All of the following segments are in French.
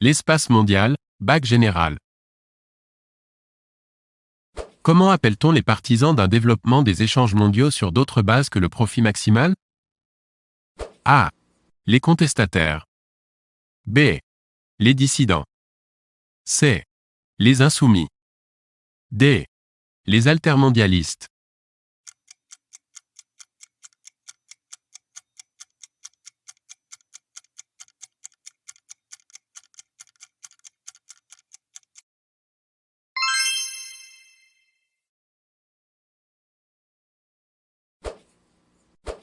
L'espace mondial, bac général. Comment appelle-t-on les partisans d'un développement des échanges mondiaux sur d'autres bases que le profit maximal? A. Les contestataires. B. Les dissidents. C. Les insoumis. D. Les altermondialistes.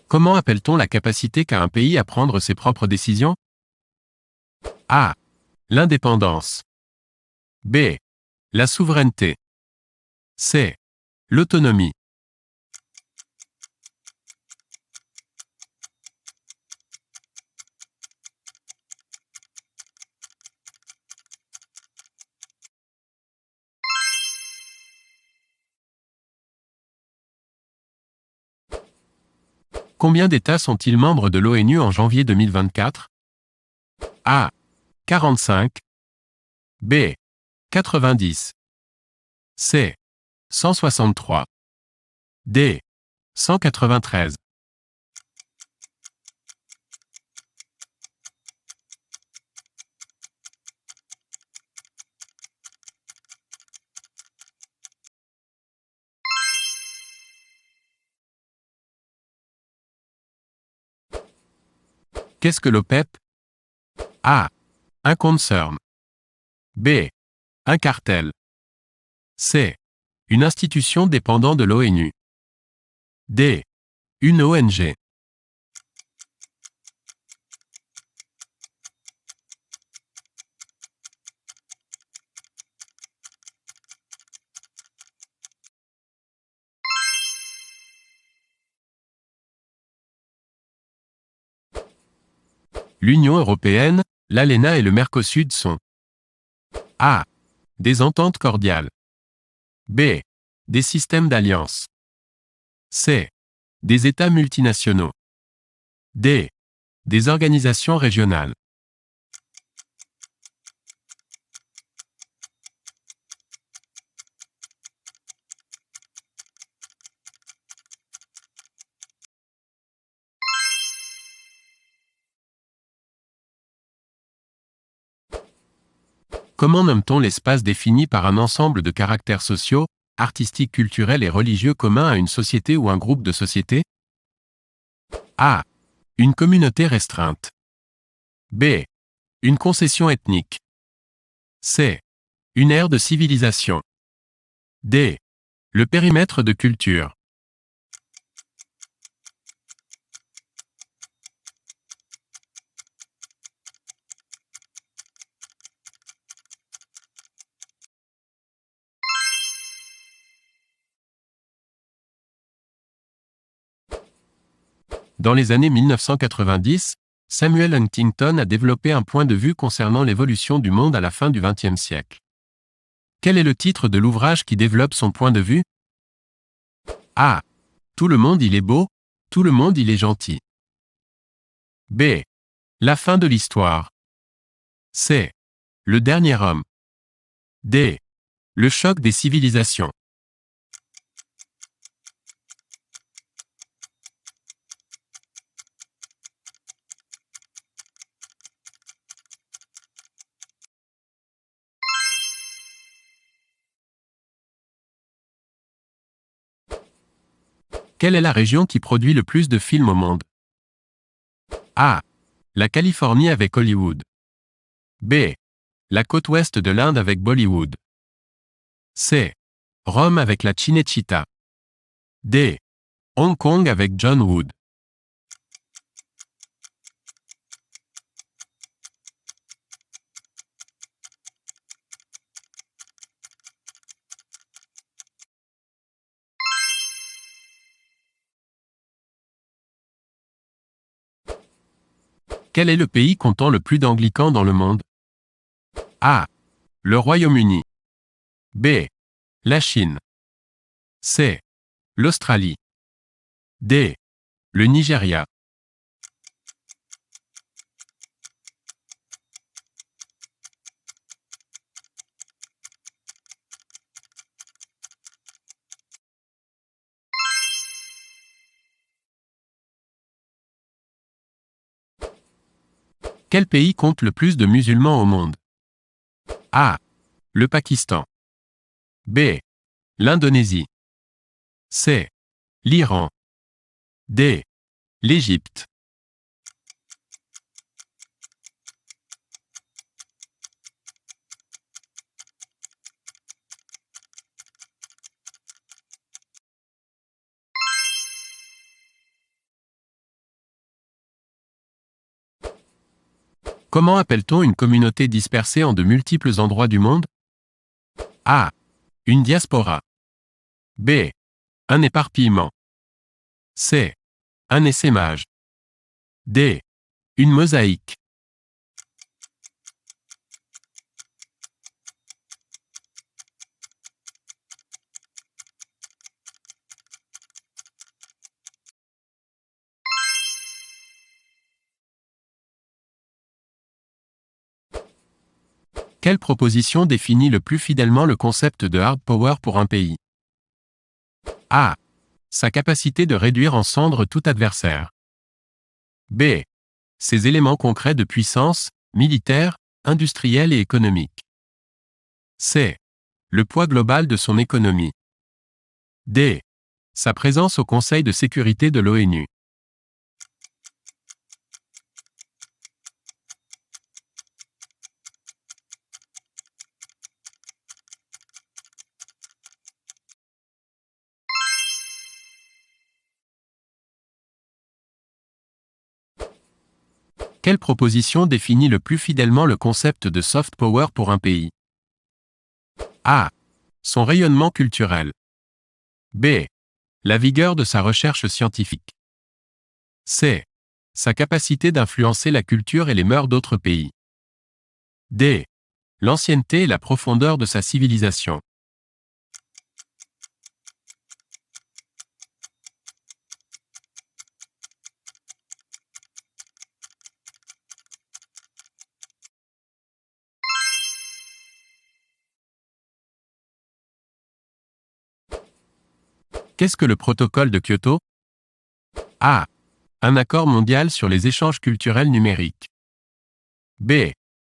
Comment appelle-t-on la capacité qu'a un pays à prendre ses propres décisions? A. L'indépendance. B. La souveraineté. C. L'autonomie. Combien d'États sont-ils membres de l'ONU en janvier 2024? A. 45. B. 90. C. 163. D. 193. Qu'est-ce que l'OPEP? A. Un concern. B. Un cartel. C. Une institution dépendant de l'ONU. D. Une ONG. L'Union européenne, l'ALENA et le Mercosur sont A. Des ententes cordiales. B. Des systèmes d'alliance. C. Des États multinationaux. D. Des organisations régionales. Comment nomme-t-on l'espace défini par un ensemble de caractères sociaux, artistiques, culturels et religieux communs à une société ou un groupe de sociétés? A. Une communauté restreinte. B. Une concession ethnique. C. Une ère de civilisation. D. Le périmètre de culture. Dans les années 1990, Samuel Huntington a développé un point de vue concernant l'évolution du monde à la fin du XXe siècle. Quel est le titre de l'ouvrage qui développe son point de vue? A. Tout le monde il est beau, tout le monde il est gentil. B. La fin de l'histoire. C. Le dernier homme. D. Le choc des civilisations. Quelle est la région qui produit le plus de films au monde? A. La Californie avec Hollywood. B. La côte ouest de l'Inde avec Bollywood. C. Rome avec la Cinecittà. D. Hong Kong avec John Wood. Quel est le pays comptant le plus d'anglicans dans le monde? A. Le Royaume-Uni. B. La Chine. C. L'Australie. D. Le Nigeria. Quel pays compte le plus de musulmans au monde? A. Le Pakistan. B. L'Indonésie. C. L'Iran. D. L'Égypte. Comment appelle-t-on une communauté dispersée en de multiples endroits du monde? A. Une diaspora. B. Un éparpillement. C. Un essaimage. D. Une mosaïque. Quelle proposition définit le plus fidèlement le concept de hard power pour un pays? A. Sa capacité de réduire en cendres tout adversaire. B. Ses éléments concrets de puissance, militaire, industrielle et économique. C. Le poids global de son économie. D. Sa présence au Conseil de sécurité de l'ONU. Quelle proposition définit le plus fidèlement le concept de soft power pour un pays? A. Son rayonnement culturel. B. La vigueur de sa recherche scientifique. C. Sa capacité d'influencer la culture et les mœurs d'autres pays. D. L'ancienneté et la profondeur de sa civilisation. Qu'est-ce que le protocole de Kyoto? A. Un accord mondial sur les échanges culturels numériques. B.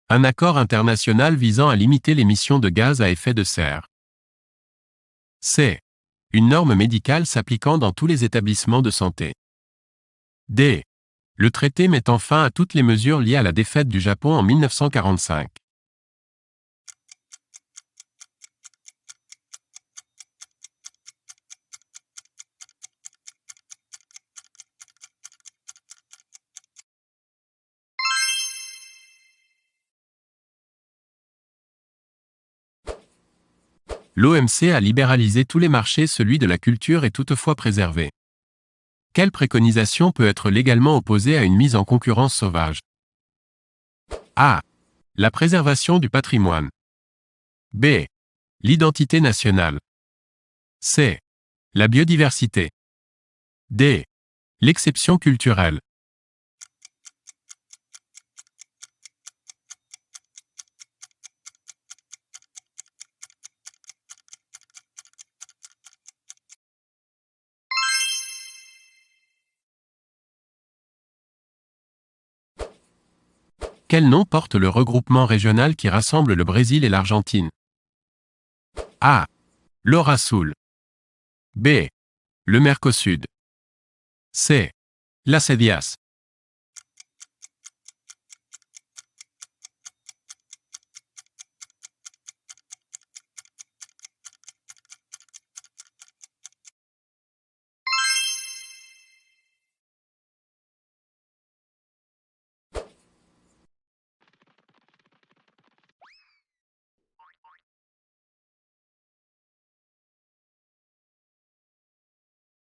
Un accord international visant à limiter l'émission de gaz à effet de serre. C. Une norme médicale s'appliquant dans tous les établissements de santé. D. Le traité mettant fin à toutes les mesures liées à la défaite du Japon en 1945. L'OMC a libéralisé tous les marchés, celui de la culture est toutefois préservé. Quelle préconisation peut être légalement opposée à une mise en concurrence sauvage? A. La préservation du patrimoine. B. L'identité nationale. C. La biodiversité. D. L'exception culturelle. Quel nom porte le regroupement régional qui rassemble le Brésil et l'Argentine? A. L'Eurasul. B. Le Mercosud. C. La CEDIAS.